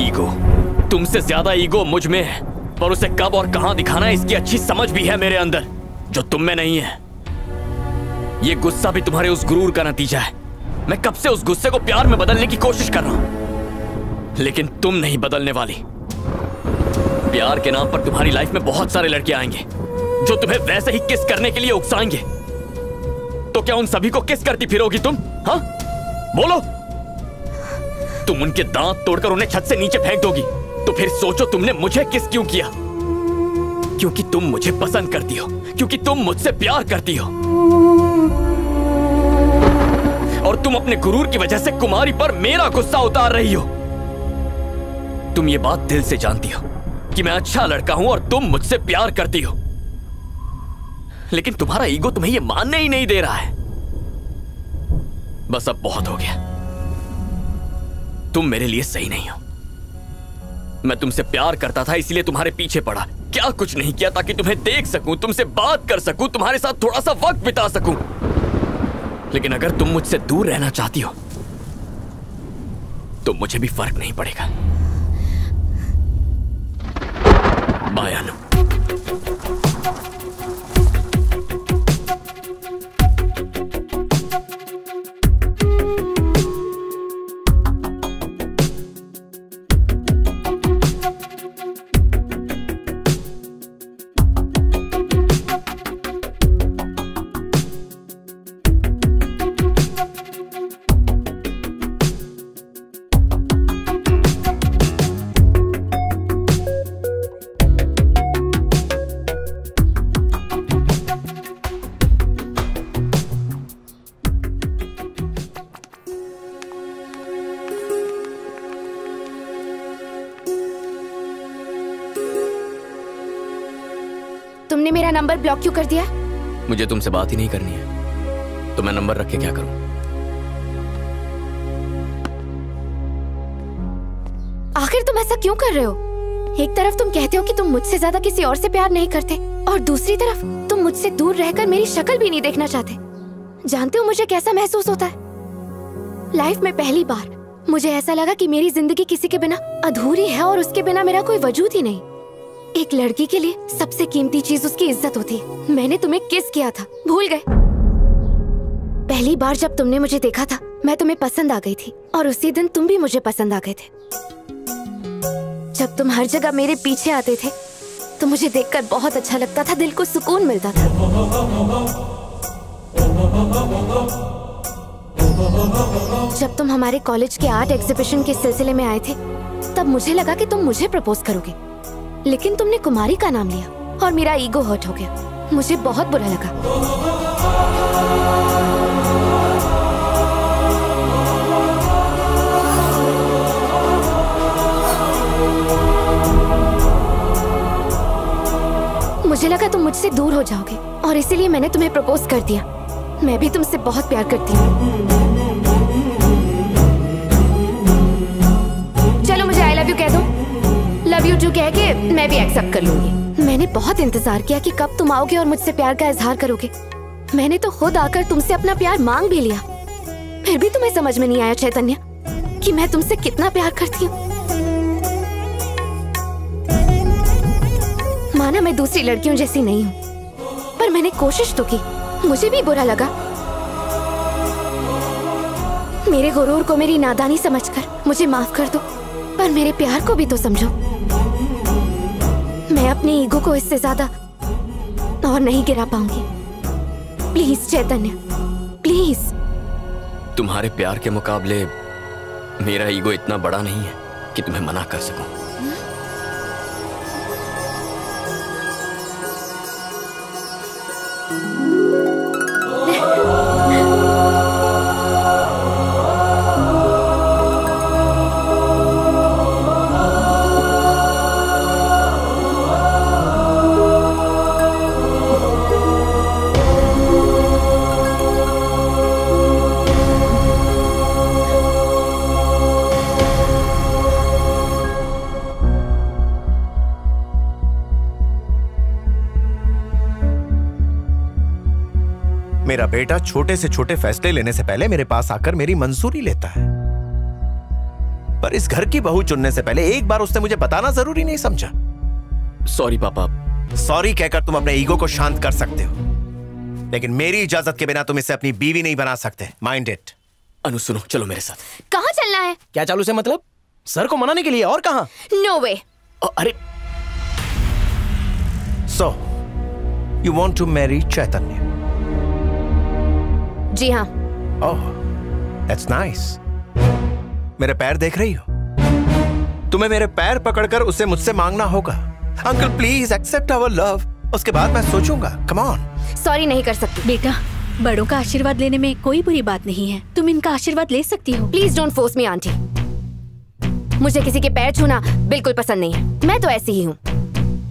Ego, तुमसे ज्यादा ego मुझ में है, पर उसे कब और कहां दिखाना है इसकी अच्छी समझ भी है मेरे अंदर, जो तुम में नहीं है। ये गुस्सा भी तुम्हारे उस गुरूर का नतीजा है। मैं कब से उस गुस्से को प्यार में बदलने की कोशिश कर रहा हूं, लेकिन तुम नहीं बदलने वाली। प्यार के नाम पर तुम्हारी लाइफ में बहुत सारे लड़के आएंगे जो तुम्हें वैसे ही किस करने के लिए उकसाएंगे। तो क्या उन सभी को किस करती फिरोगी तुम? हाँ, बोलो। तुम उनके दांत तोड़कर उन्हें छत से नीचे फेंक दोगी, तो फिर सोचो तुमने मुझे किस क्यों किया। क्योंकि तुम मुझे पसंद करती हो, क्योंकि तुम मुझसे प्यार करती हो, और तुम अपने गुरूर की वजह से कुमारी पर मेरा गुस्सा उतार रही हो। तुम ये बात दिल से जानती हो कि मैं अच्छा लड़का हूं और तुम मुझसे प्यार करती हो, लेकिन तुम्हारा ईगो तुम्हें ये मानने ही नहीं दे रहा है। बस अब बहुत हो गया। तुम मेरे लिए सही नहीं हो। मैं तुमसे प्यार करता था इसलिए तुम्हारे पीछे पड़ा, क्या कुछ नहीं किया ताकि तुम्हें देख सकूं, तुमसे बात कर सकूं, तुम्हारे साथ थोड़ा सा वक्त बिता सकूं। लेकिन अगर तुम मुझसे दूर रहना चाहती हो तो मुझे भी फर्क नहीं पड़ेगा। बाय अनु। तुमने मेरा नंबर ब्लॉक क्यों कर दिया? मुझे तुमसे बात ही नहीं करनी है, तो मैं नंबर रख के क्या करूं? आखिर तुम ऐसा क्यों कर रहे हो? एक तरफ तुम कहते हो कि तुम मुझसे ज्यादा किसी और से प्यार नहीं करते, और दूसरी तरफ तुम मुझसे दूर रहकर मेरी शक्ल भी नहीं देखना चाहते। जानते हो मुझे कैसा महसूस होता है? लाइफ में पहली बार मुझे ऐसा लगा कि मेरी जिंदगी किसी के बिना अधूरी है और उसके बिना मेरा कोई वजूद ही नहीं। एक लड़की के लिए सबसे कीमती चीज उसकी इज्जत होती है। मैंने तुम्हें किस किया था, भूल गए? पहली बार जब तुमने मुझे देखा था मैं तुम्हें पसंद आ गई थी, और उसी दिन तुम भी मुझे पसंद आ गए थे। जब तुम हर जगह मेरे पीछे आते थे तो मुझे देखकर बहुत अच्छा लगता था, दिल को सुकून मिलता था। जब तुम हमारे कॉलेज के आर्ट एग्जीबिशन के सिलसिले में आए थे तब मुझे लगा कि तुम मुझे प्रपोज करोगे, लेकिन तुमने कुमारी का नाम लिया और मेरा ईगो हर्ट हो गया। मुझे बहुत बुरा लगा। मुझे लगा तुम मुझसे दूर हो जाओगे और इसीलिए मैंने तुम्हें प्रपोज कर दिया। मैं भी तुमसे बहुत प्यार करती हूँ। चलो मुझे आई लव यू कह दो। लव यू टू कह के मैं भी एक्सेप्ट कर लूंगी। मैंने बहुत इंतजार किया कि कब तुम आओगे और मुझसे प्यार का इजहार करोगे। मैंने तो खुद आकर तुमसे अपना प्यार मांग भी लिया, फिर भी तुम्हें समझ में नहीं आया चैतन्य कि मैं तुमसे कितना प्यार करती हूँ। माना मैं दूसरी लड़कियों जैसी नहीं हूँ, पर मैंने कोशिश तो की। मुझे भी बुरा लगा। मेरे गुरूर को मेरी नादानी समझकर मुझे माफ कर दो, पर मेरे प्यार को भी तो समझो। मैं अपने ईगो को इससे ज्यादा और नहीं गिरा पाऊंगी। Please Chaitanya, please. तुम्हारे प्यार के मुकाबले मेरा ईगो इतना बड़ा नहीं है कि तुम्हें मना कर सकूं। मेरा बेटा छोटे से छोटे फैसले लेने से पहले मेरे पास आकर मेरी मंजूरी लेता है। पर इस घर की बहू चुनने से पहले एक बार उसने मुझे बताना जरूरी नहीं समझा? सॉरी पापा। सॉरी कहकर तुम अपने ईगो को शांत कर सकते हो, लेकिन मेरी इजाजत के बिना तुम इसे अपनी बीवी नहीं बना सकते। Mind it. अनु सुनो, चलो मेरे साथ। कहाँ चलना है? क्या चालू से मतलब? सर को मनाने के लिए, और कहाँ? No way. अरे so you want to marry Chaitanya? जी हाँ। Oh that's nice. मेरे पैर देख रही हो? तुम्हें मेरे पैर पकड़कर उसे मुझसे मांगना होगा। Uncle please accept our love, उसके बाद मैं सोचूंगा। Come on. सॉरी नहीं कर सकती। बेटा, बड़ों का आशीर्वाद लेने में कोई बुरी बात नहीं है, तुम इनका आशीर्वाद ले सकती हो। Please don't force me aunty. मुझे किसी के पैर छूना बिल्कुल पसंद नहीं है। मैं तो ऐसी ही हूँ,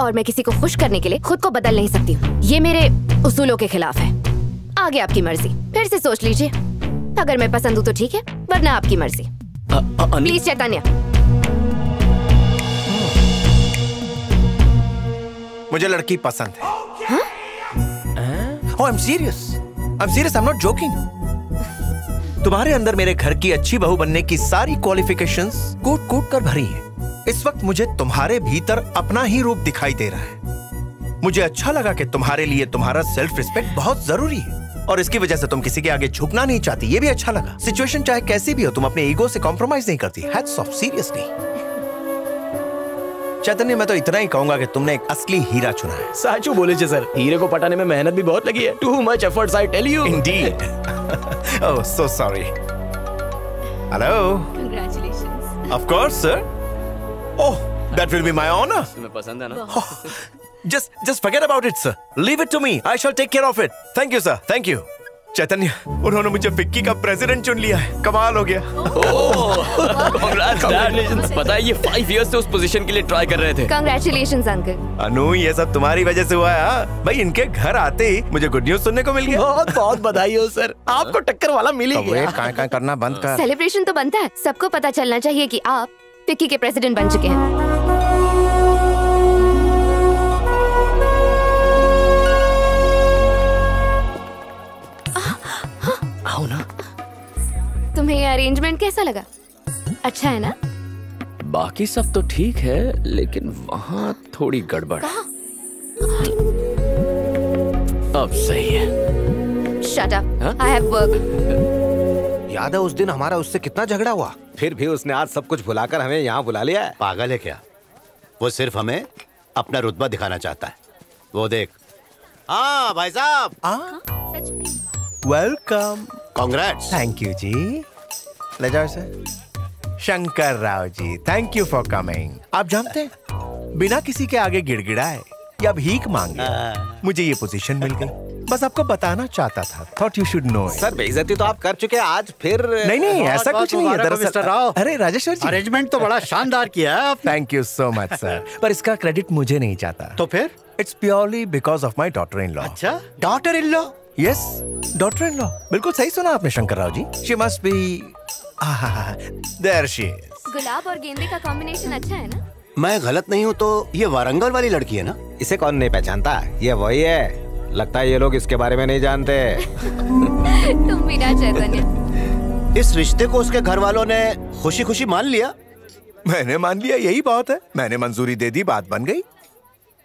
और मैं किसी को खुश करने के लिए खुद को बदल नहीं सकती हूँ। ये मेरे उसूलों के खिलाफ है। आगे आपकी मर्जी, फिर से सोच लीजिए। अगर मैं पसंद हूँ तो ठीक है, वरना आपकी मर्जी। प्लीज चैतन्य। मुझे लड़की पसंद है। Oh, I'm serious. I'm serious. I'm not joking. तुम्हारे अंदर मेरे घर की अच्छी बहू बनने की सारी क्वालिफिकेशंस कूट-कूट कर भरी हैं। इस वक्त मुझे तुम्हारे भीतर अपना ही रूप दिखाई दे रहा है। मुझे अच्छा लगा कि तुम्हारे लिए तुम्हारा सेल्फ रिस्पेक्ट बहुत जरूरी है, और इसकी वजह से तुम किसी के आगे झुकना नहीं चाहती। ये भी अच्छा लगा। सिचुएशन चाहे कैसी भी हो, तुम अपने ईगो से कॉम्प्रोमाइज नहीं करती। Hats off, seriously. चैतन्य, मैं तो इतना ही कहूंगा कि तुमने एक असली हीरा चुना है। साचू बोले छे सर, हीरे को पटाने में मेहनत भी बहुत लगी है। Too much efforts, I tell you. Indeed. Oh, so sorry. Hello. Congratulations. Of course, sir. Oh, that will be my honor. तुम्हें पसंद है ना? Oh, just forget about it, sir. Leave it to me. I shall take care of it. Thank you, sir. Thank you. चैतन्य, उन्होंने मुझे FICCI का president चुन लिया है। कमाल हो गया। Congratulations. पता है ये 5 years से उस पोजीशन के लिए ट्राई कर रहे थे। Congratulations uncle. अनु, ये सब तुम्हारी वजह से हुआ है। हाँ? भाई, इनके घर आते ही मुझे गुड न्यूज सुनने को मिल गया। बहुत बहुत बधाई हो सर, आपको टक्कर वाला मिल ही गया। काय करना बंद कर। सेलिब्रेशन तो बनता है, सबको पता चलना चाहिए कि आप फिक्की के प्रेसिडेंट बन चुके हैं। आओ ना। तुम्हें ये अरेंजमेंट कैसा लगा? अच्छा है ना? बाकी सब तो ठीक है, लेकिन वहाँ थोड़ी गड़बड़ है। अब सही है। Shut up. I have work. याद है उस दिन हमारा उससे कितना झगड़ा हुआ? फिर भी उसने आज सब कुछ भुलाकर हमें यहाँ बुला लिया है। पागल है क्या? वो सिर्फ हमें अपना रुतबा दिखाना चाहता है। वो देख। हाँ भाई साहब। वेलकम। कांग्रेट्स। थैंक यू जी। ले जाओ sir. Shankar Rao ji, thank you for coming. आप जानते हैं, बिना किसी के आगे गिड़गिड़ाए या भीख मांगे मुझे ये पोजीशन मिल गई। बस आपको बताना चाहता था। Thought you should know. Sir, बेइज्जती तो आप कर चुके हैं, आज फिर नहीं, ऐसा कुछ नहीं है दरअसल। मिस्टर राव। अरे राजेश्वर जी, अरेंजमेंट तो बड़ा शानदार किया है आपने। Thank you so much sir. पर इसका क्रेडिट मुझे नहीं चाहता। तो फिर? It's purely because of my daughter in law. अच्छा, daughter in law? Yes, daughter in law. बिल्कुल सही सुना आपने Shankar Rao ji. She must be there she is. गुलाब और गेंदे का कॉम्बिनेशन अच्छा है ना? मैं गलत नहीं हूँ तो ये वारंगल वाली लड़की है ना? इसे कौन नहीं पहचानता? ये वही है। लगता है ये लोग इसके बारे में नहीं जानते। तुम भी ना चैतन्य। इस रिश्ते को उसके घर वालों ने खुशी खुशी मान लिया। मैंने मान लिया, यही बात है। मैंने मंजूरी दे दी, बात बन गई।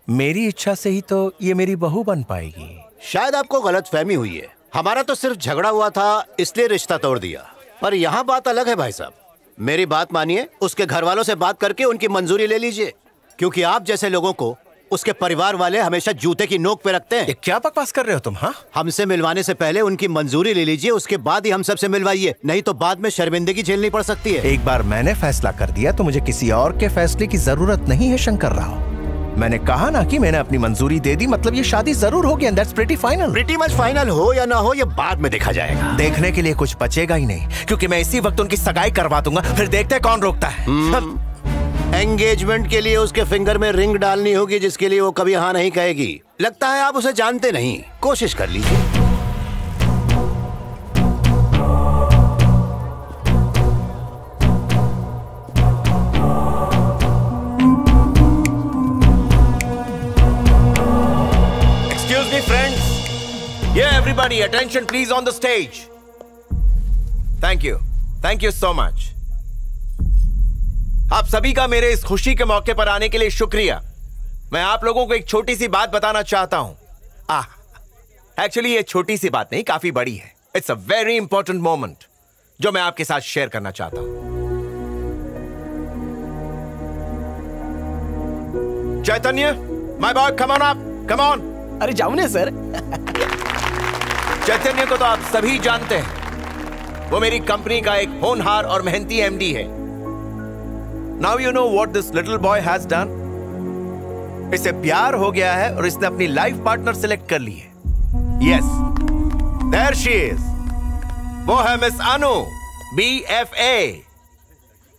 मेरी इच्छा से ही तो ये मेरी बहू बन पाएगी। शायद आपको गलतफहमी हुई है। हमारा तो सिर्फ झगड़ा हुआ था, इसलिए रिश्ता तोड़ दिया। पर यहाँ बात अलग है भाई साहब। मेरी बात मानिए, उसके घर वालों से बात करके उनकी मंजूरी ले लीजिए, क्योंकि आप जैसे लोगों को उसके परिवार वाले हमेशा जूते की नोक पे रखते हैं। ये क्या बकवास कर रहे हो तुम? हाँ, हमसे मिलवाने से पहले उनकी मंजूरी ले लीजिए, उसके बाद ही हम सबसे मिलवाइए, नहीं तो बाद में शर्मिंदगी झेलनी पड़ सकती है। एक बार मैंने फैसला कर दिया तो मुझे किसी और के फैसले की जरूरत नहीं है शंकर राव। मैंने कहा ना कि मैंने अपनी मंजूरी दे दी, मतलब ये शादी जरूर होगी, and that's pretty final. Pretty much final हो या ना हो, ये बाद में देखा जाएगा। देखने के लिए कुछ बचेगा ही नहीं, क्योंकि मैं इसी वक्त उनकी सगाई करवा दूंगा, फिर देखते हैं कौन रोकता है। एंगेजमेंट के लिए उसके फिंगर में रिंग डालनी होगी, जिसके लिए वो कभी हाँ नहीं कहेगी। लगता है आप उसे जानते नहीं, कोशिश कर लीजिए। Excuse me, friends. Yeah, everybody, attention please on the stage. Thank you so much. आप सभी का मेरे इस खुशी के मौके पर आने के लिए शुक्रिया। मैं आप लोगों को एक छोटी सी बात बताना चाहता हूं। एक्चुअली ये छोटी सी बात नहीं, काफी बड़ी है। It's a very important moment जो मैं आपके साथ शेयर करना चाहता हूं। Chaitanya, my boy, come on up, come on. अरे जाओ ना सर। चैतन्य को तो आप सभी जानते हैं। वो मेरी कंपनी का एक होनहार और मेहनती एमडी है। Now you know what this little boy has done. इसे प्यार हो गया है और इसने अपनी लाइफ पार्टनर सिलेक्ट कर ली है। Yes, there she is. वो है मिस अनु, BFA।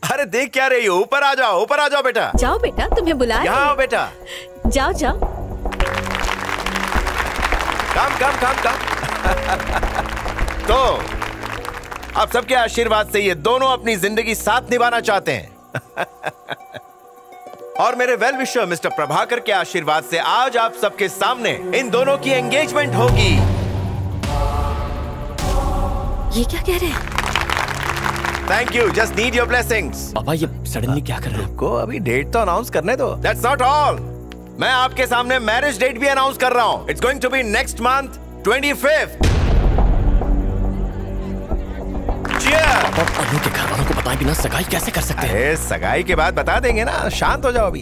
अरे देख क्या रही हो? ऊपर आ जाओ, ऊपर आ जाओ बेटा। जाओ बेटा, तुम्हें बुला रहे यहाँ हैं। आओ बेटा। जाओ जाओ। कम कम कम कम। तो आप सबके आशीर्वाद से ये दोनों अपनी जिंदगी साथ निभाना चाहते हैं। और मेरे वेल विशर मिस्टर प्रभाकर के आशीर्वाद से आज आप सबके सामने इन दोनों की एंगेजमेंट होगी। ये क्या कह रहे हैं? Thank you, just need your blessings. पापा ये सडनली क्या कर रहे हो? को अभी डेट तो अनाउंस करने दो। दैट्स नॉट ऑल, मैं आपके सामने मैरिज डेट भी अनाउंस कर रहा हूं। It's going to be next month 25th। Anu के घर वालों को बताए बिना सगाई कैसे कर सकते हैं? अरे सगाई के बाद बता देंगे ना, शांत हो जाओ अभी।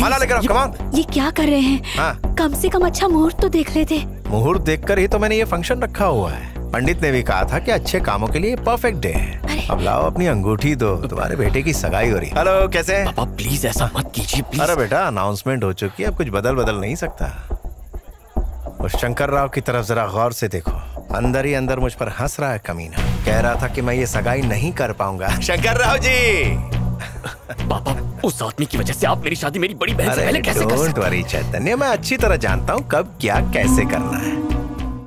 माला लेकर आओ, कम ऑन। ये क्या कर रहे हैं? हाँ। कम से कम अच्छा मुहूर्त तो देख लेते। मुहूर्त देखकर ही तो मैंने ये फंक्शन रखा हुआ है। पंडित ने भी कहा था कि अच्छे कामों के लिए परफेक्ट डे है। अब लाओ अपनी अंगूठी दो, तुम्हारे बेटे की सगाई हो रही। हेलो, कैसे? पापा प्लीज ऐसा मत कीजिए प्लीज। अरे बेटा, अनाउंसमेंट हो चुकी है, अब कुछ बदल नहीं सकता। उस शंकर राव की तरफ जरा गौर से देखो, अंदर ही अंदर मुझ पर हंस रहा है कमीना। कह रहा था कि मैं ये सगाई नहीं कर पाऊंगा। शंकर राव जी। पापा उस आदमी की वजह से आप मेरी शादी मेरी बड़ी बहन से पहले कैसे कर सकते हैं? डोंट वरी चैतन्य, मैं अच्छी तरह जानता हूँ कब क्या कैसे करना है।